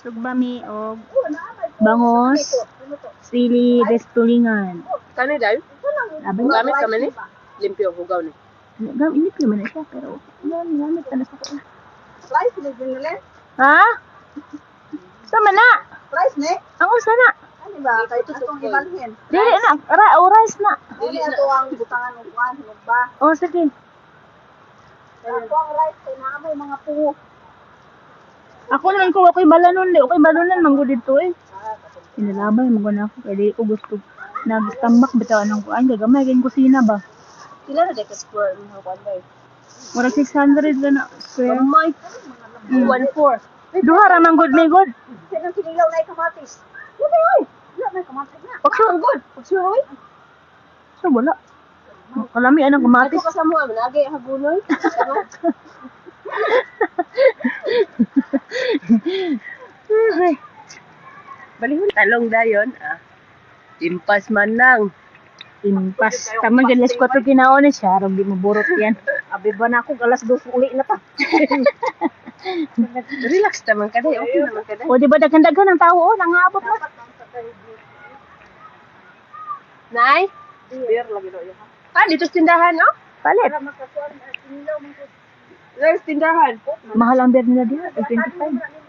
Sugbami o bangos, sili, restulingan. Kani dahil? Abay, Gamit kami ni? Limpyo, hugaw ni. Hindi ko naman na siya, pero gamit ka na sa ko. Rice ni binili? Ha? Sama na? Rice ni? Ang usa na. Ano ba? Kaya ito itong ibalhin. Dili na, rice na. Dili na ito ang butangan ng kuwan, ba? O, sige. Ako ang rice, kaya naamay mga pungo. Ako naman ko, ako'y balanon. Ako'y balanon, manggo dito eh. Pinalabay, manggo na ako. Kaya di ko gusto. Nag-stambak, bitawan ng kuwan. Gagamay, kayong kusina ba? Sila na deka square mga kwanday. Mura 600 ka na square. Oh my. 1-4. Duha ramang good may good. Kaya nang kinilaw na kamatis. Wala na kamatis na. Pagsuang good. Pagsuang. So, wala. Kalami, anong kamatis. Ako kasama mo, nagay hagunoy. Balihon. Talong dayon. Impas man lang. Impas. Tamang galas 4 kinaon na siya. Arong di maburot yan. Abi ba na ako, galas 2 uli na pa. Relax naman ka day. Okay naman ka day. O, di ba daghan-daghan ang tao? O, nangaabot na. Nay? Beer lagi daw yun. Dito sa tindahan, no? Palit. Para makakuan, kinilaw mo ko. There's tindahan. Mahal ang beer nila diya. 25.